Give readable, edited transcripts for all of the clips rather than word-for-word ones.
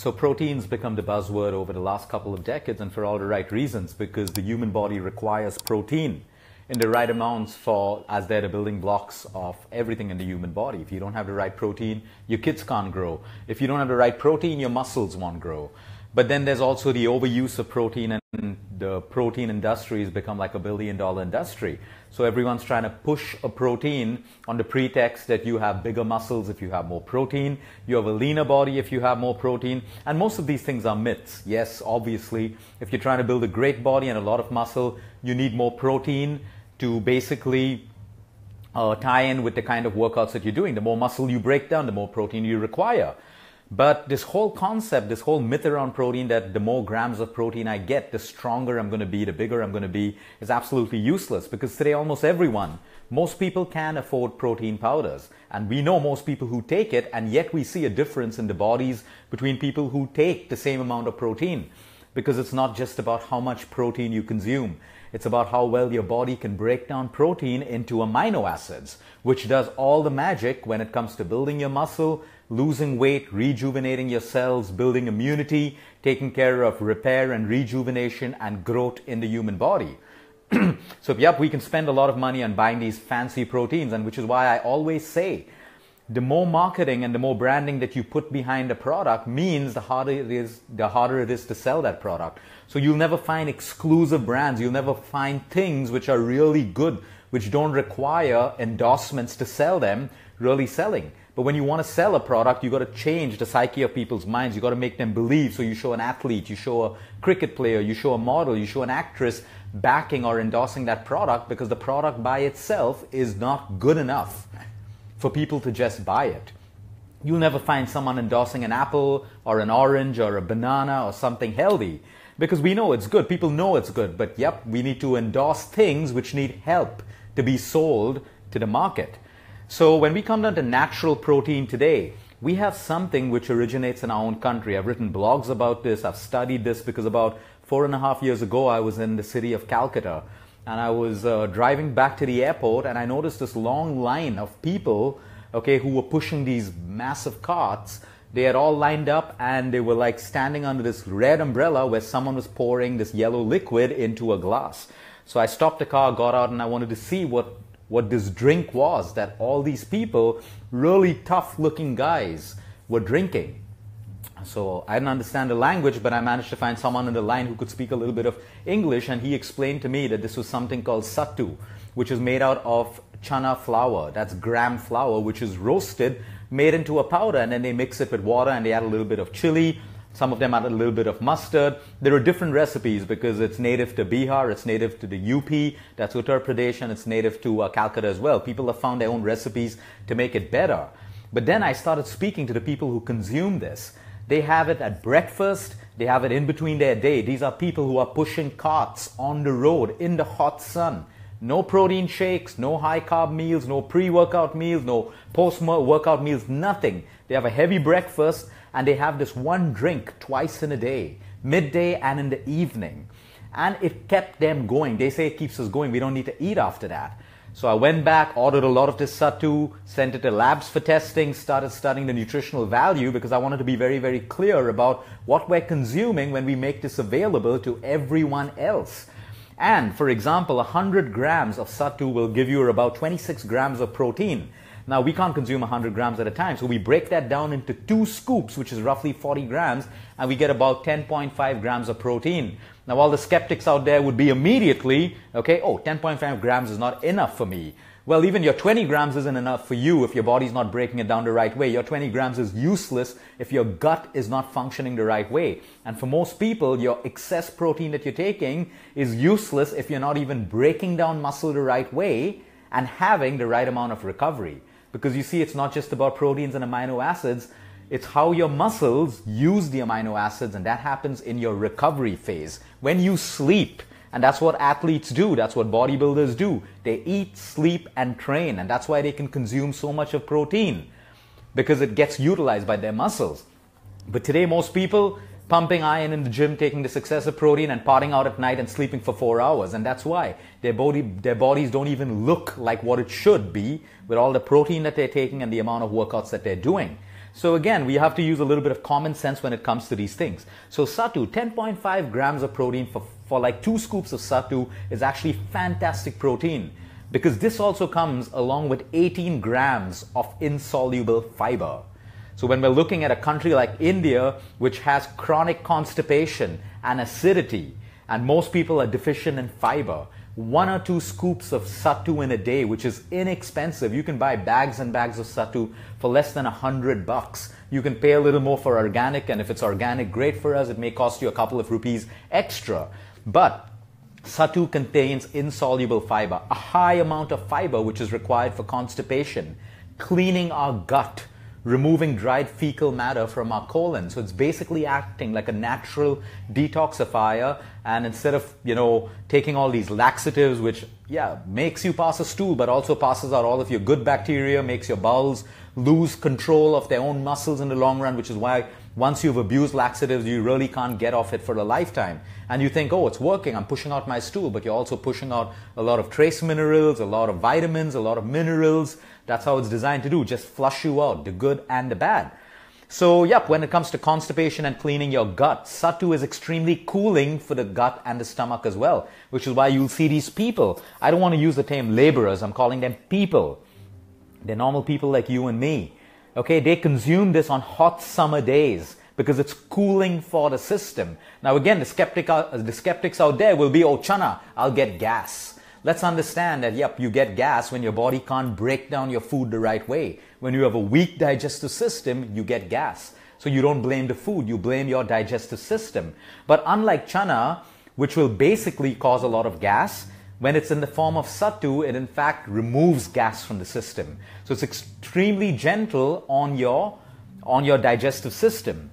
So protein's become the buzzword over the last couple of decades, and for all the right reasons, because the human body requires protein in the right amounts as they're the building blocks of everything in the human body. If you don't have the right protein, your kids can't grow. If you don't have the right protein, your muscles won't grow. But then there's also the overuse of protein, and the protein industry has become like $1 billion industry. So everyone's trying to push a protein on the pretext that you have bigger muscles if you have more protein, you have a leaner body if you have more protein, and most of these things are myths. Yes, obviously, if you're trying to build a great body and a lot of muscle, you need more protein to basically tie in with the kind of workouts that you're doing. The more muscle you break down, the more protein you require. But this whole concept, this whole myth around protein, that the more grams of protein I get, the stronger I'm going to be, the bigger I'm going to be, is absolutely useless, because today almost everyone, most people can afford protein powders. And we know most people who take it, and yet we see a difference in the bodies between people who take the same amount of protein. Because it's not just about how much protein you consume. It's about how well your body can break down protein into amino acids, which does all the magic when it comes to building your muscle, losing weight, rejuvenating your cells, building immunity, taking care of repair and rejuvenation and growth in the human body. So, yep, we can spend a lot of money on buying these fancy proteins, and which is why I always say, the more marketing and the more branding that you put behind a product means the harder it is to sell that product. So you'll never find exclusive brands. You'll never find things which are really good, which don't require endorsements to sell them, really selling. But when you want to sell a product, you got to change the psyche of people's minds. You got to make them believe. So you show an athlete, you show a cricket player, you show a model, you show an actress backing or endorsing that product, because the product by itself is not good enough for people to just buy it. You'll never find someone endorsing an apple or an orange or a banana or something healthy, because we know it's good. People know it's good. But yep, we need to endorse things which need help to be sold to the market. So when we come down to natural protein today, we have something which originates in our own country. I've written blogs about this. I've studied this because about 4.5 years ago, I was in the city of Calcutta. And I was driving back to the airport, and I noticed this long line of people, okay, who were pushing these massive carts. They had all lined up, and they were like standing under this red umbrella where someone was pouring this yellow liquid into a glass. So I stopped the car, got out, and I wanted to see what this drink was that all these people, really tough-looking guys, were drinking. So I didn't understand the language, but I managed to find someone in the line who could speak a little bit of English, and he explained to me that this was something called sattu, which is made out of chana flour. That's gram flour, which is roasted, made into a powder, and then they mix it with water, and they add a little bit of chili. Some of them add a little bit of mustard. There are different recipes because it's native to Bihar, it's native to the UP, that's Uttar Pradesh, and it's native to Calcutta as well. People have found their own recipes to make it better. But then I started speaking to the people who consume this. They have it at breakfast, they have it in between their day. These are people who are pushing carts on the road in the hot sun. No protein shakes, no high-carb meals, no pre-workout meals, no post-workout meals, nothing. They have a heavy breakfast, and they have this one drink twice in a day, midday and in the evening. And it kept them going. They say it keeps us going. We don't need to eat after that. So I went back, ordered a lot of this sattu, sent it to labs for testing, started studying the nutritional value, because I wanted to be very, very clear about what we're consuming when we make this available to everyone else. And for example, 100 grams of sattu will give you about 26 grams of protein. Now, we can't consume 100 grams at a time, so we break that down into 2 scoops, which is roughly 40 grams, and we get about 10.5 grams of protein. Now, all the skeptics out there would be immediately, okay, oh, 10.5 grams is not enough for me. Well, even your 20 grams isn't enough for you if your body's not breaking it down the right way. Your 20 grams is useless if your gut is not functioning the right way. And for most people, your excess protein that you're taking is useless if you're not even breaking down muscle the right way and having the right amount of recovery. Because you see, it's not just about proteins and amino acids, it's how your muscles use the amino acids, and that happens in your recovery phase. When you sleep, and that's what athletes do, that's what bodybuilders do. They eat, sleep, and train, and that's why they can consume so much of protein, because it gets utilized by their muscles. But today, most people pumping iron in the gym, taking this excessive protein and partying out at night and sleeping for 4 hours. And that's why their bodies don't even look like what it should be with all the protein that they're taking and the amount of workouts that they're doing. So again, we have to use a little bit of common sense when it comes to these things. So sattu, 10.5 grams of protein for like 2 scoops of sattu is actually fantastic protein, because this also comes along with 18 grams of insoluble fiber. So when we're looking at a country like India, which has chronic constipation and acidity, and most people are deficient in fiber, 1 or 2 scoops of sattu in a day, which is inexpensive. You can buy bags and bags of sattu for less than $100. You can pay a little more for organic, and if it's organic, great for us. It may cost you a couple of rupees extra. But sattu contains insoluble fiber, a high amount of fiber which is required for constipation, cleaning our gut, removing dried fecal matter from our colon. So it's basically acting like a natural detoxifier. And instead of, taking all these laxatives, which, makes you pass a stool, but also passes out all of your good bacteria, makes your bowels lose control of their own muscles in the long run, which is why once you've abused laxatives, you really can't get off it for a lifetime. And you think, oh, it's working, I'm pushing out my stool, but you're also pushing out a lot of trace minerals, a lot of vitamins, a lot of minerals. That's how it's designed to do, just flush you out, the good and the bad. So, when it comes to constipation and cleaning your gut, sattu is extremely cooling for the gut and the stomach as well, which is why you'll see these people. I don't want to use the term laborers, I'm calling them people. They're normal people like you and me. Okay, they consume this on hot summer days because it's cooling for the system. Now again, the skeptics out there will be, oh Chana, I'll get gas. Let's understand that, you get gas when your body can't break down your food the right way. When you have a weak digestive system, you get gas. So you don't blame the food, you blame your digestive system. But unlike chana, which will basically cause a lot of gas, when it's in the form of sattu, it in fact removes gas from the system. So it's extremely gentle on your digestive system.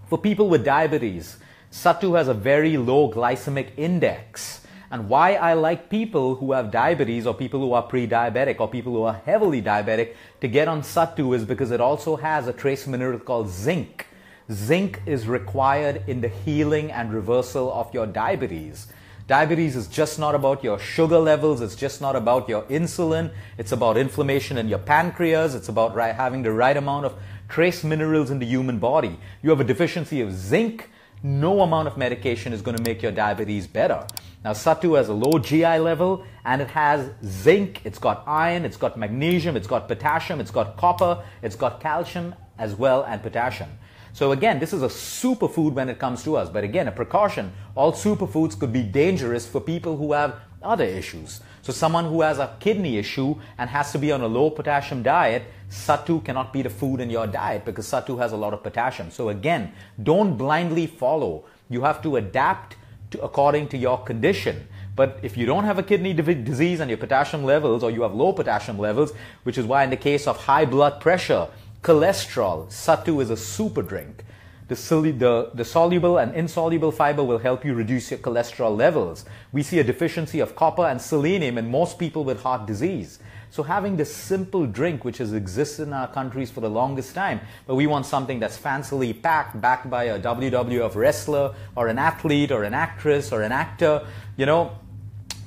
For people with diabetes, sattu has a very low glycemic index. And why I like people who have diabetes, or people who are pre-diabetic, or people who are heavily diabetic to get on sattu is because it also has a trace mineral called zinc. Zinc is required in the healing and reversal of your diabetes. Diabetes is just not about your sugar levels, it's just not about your insulin, it's about inflammation in your pancreas, it's about having the right amount of trace minerals in the human body. You have a deficiency of zinc, no amount of medication is going to make your diabetes better. Now sattu has a low GI level and it has zinc, it's got iron, it's got magnesium, it's got potassium, it's got copper, it's got calcium as well, and potassium. So again, this is a superfood when it comes to us. But again, a precaution, all superfoods could be dangerous for people who have other issues. So someone who has a kidney issue and has to be on a low potassium diet, sattu cannot be the food in your diet because sattu has a lot of potassium. So again, don't blindly follow. You have to adapt according to your condition. But if you don't have a kidney disease and your potassium levels, or you have low potassium levels, which is why in the case of high blood pressure, cholesterol, sattu is a super drink. The soluble and insoluble fiber will help you reduce your cholesterol levels. We see a deficiency of copper and selenium in most people with heart disease. So having this simple drink, which has existed in our countries for the longest time, but we want something that's fancily packed, backed by a WWF wrestler, or an athlete, or an actress, or an actor, got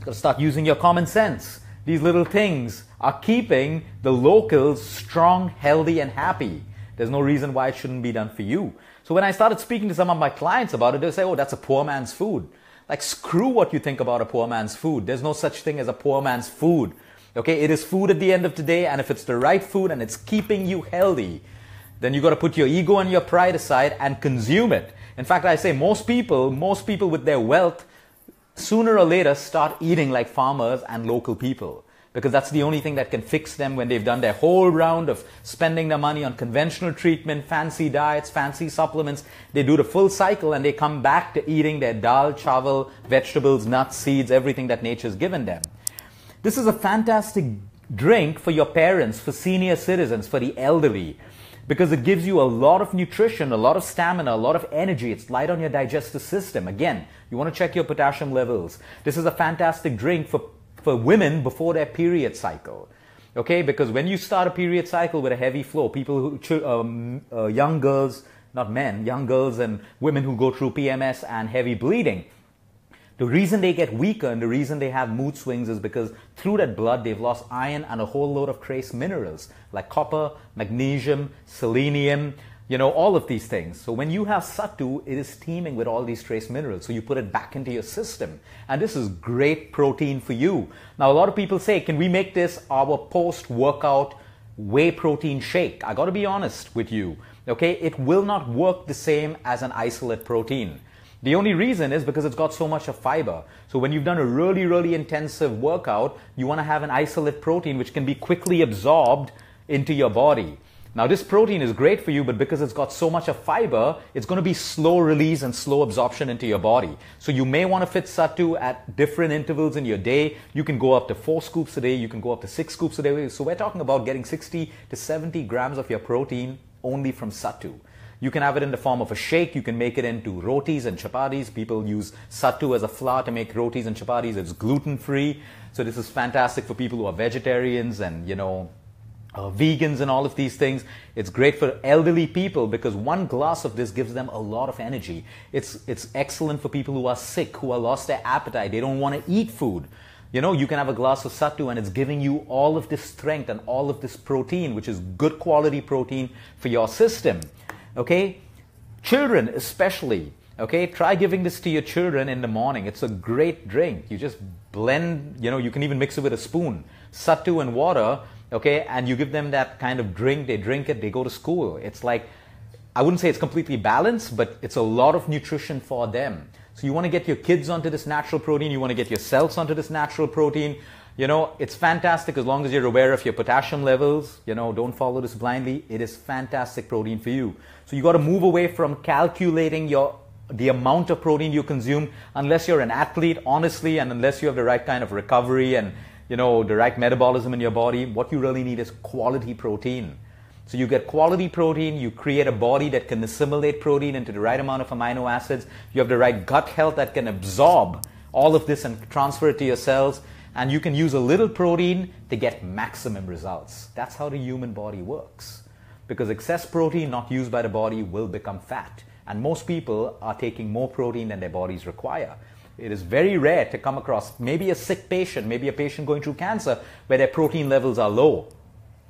to start using your common sense. These little things are keeping the locals strong, healthy, and happy. There's no reason why it shouldn't be done for you. So when I started speaking to some of my clients about it, they say, oh, that's a poor man's food. Like, screw what you think about a poor man's food. There's no such thing as a poor man's food. Okay, it is food at the end of the day, and if it's the right food and it's keeping you healthy, then you got to put your ego and your pride aside and consume it. In fact, I say most people with their wealth, sooner or later start eating like farmers and local people, because that's the only thing that can fix them when they've done their whole round of spending their money on conventional treatment, fancy diets, fancy supplements. They do the full cycle and they come back to eating their dal, chawal, vegetables, nuts, seeds, everything that nature's given them. This is a fantastic drink for your parents, for senior citizens, for the elderly, because it gives you a lot of nutrition, a lot of stamina, a lot of energy. It's light on your digestive system. Again, you want to check your potassium levels. This is a fantastic drink for women before their period cycle. Okay, because when you start a period cycle with a heavy flow, people who, young girls, not men, young girls and women who go through PMS and heavy bleeding, The reason they get weaker and the reason they have mood swings is because through that blood they've lost iron and a whole load of trace minerals like copper, magnesium, selenium, all of these things. So when you have sattu, it is teeming with all these trace minerals. So you put it back into your system. And this is great protein for you. Now, a lot of people say, can we make this our post-workout whey protein shake? I got to be honest with you. Okay, it will not work the same as an isolate protein. The only reason is because it's got so much of fiber. So when you've done a really, really intensive workout, you want to have an isolate protein which can be quickly absorbed into your body. Now this protein is great for you, but because it's got so much of fiber, it's going to be slow release and slow absorption into your body. So you may want to fit sattu at different intervals in your day. You can go up to 4 scoops a day, you can go up to 6 scoops a day. So we're talking about getting 60 to 70 grams of your protein only from sattu. You can have it in the form of a shake. You can make it into rotis and chapatis. People use sattu as a flour to make rotis and chapatis. It's gluten-free. So this is fantastic for people who are vegetarians and, vegans and all of these things. It's great for elderly people because one glass of this gives them a lot of energy. It's excellent for people who are sick, who have lost their appetite. They don't want to eat food. You can have a glass of sattu and it's giving you all of this strength and all of this protein, which is good quality protein for your system. Okay? Children especially. Okay? Try giving this to your children in the morning. It's a great drink. You just blend, you can even mix it with a spoon. Sattu and water. Okay, and you give them that kind of drink, they drink it, they go to school. It's like, I wouldn't say it's completely balanced, but it's a lot of nutrition for them. So you want to get your kids onto this natural protein, you want to get yourselves onto this natural protein. It's fantastic as long as you're aware of your potassium levels. Don't follow this blindly. It is fantastic protein for you. So you got to move away from calculating the amount of protein you consume unless you're an athlete, honestly, and unless you have the right kind of recovery and the right metabolism in your body. What you really need is quality protein. So you get quality protein, you create a body that can assimilate protein into the right amount of amino acids, you have the right gut health that can absorb all of this and transfer it to your cells, and you can use a little protein to get maximum results. That's how the human body works. Because excess protein not used by the body will become fat. And most people are taking more protein than their bodies require. It is very rare to come across maybe a sick patient, maybe a patient going through cancer where their protein levels are low.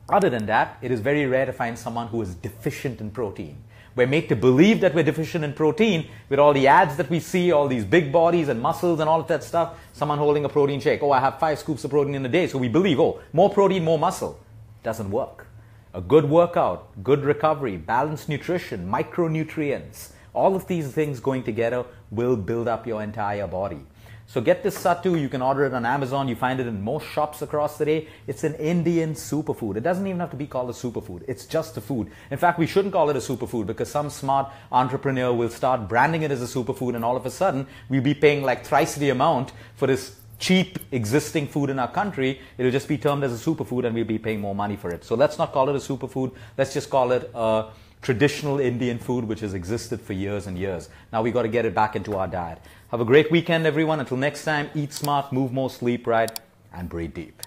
Other than that, it is very rare to find someone who is deficient in protein. We're made to believe that we're deficient in protein with all the ads that we see, all these big bodies and muscles and all of that stuff. Someone holding a protein shake. Oh, I have 5 scoops of protein in a day. So we believe, more protein, more muscle. Doesn't work. A good workout, good recovery, balanced nutrition, micronutrients, all of these things going together will build up your entire body. So get this sattu. You can order it on Amazon. You find it in most shops across the day. It's an Indian superfood. It doesn't even have to be called a superfood. It's just a food. In fact, we shouldn't call it a superfood because some smart entrepreneur will start branding it as a superfood and all of a sudden we'll be paying like thrice the amount for this cheap existing food in our country. It'll just be termed as a superfood and we'll be paying more money for it. So let's not call it a superfood. Let's just call it a traditional Indian food which has existed for years and years. Now we've got to get it back into our diet. Have a great weekend, everyone. Until next time, eat smart, move more, sleep right, and breathe deep.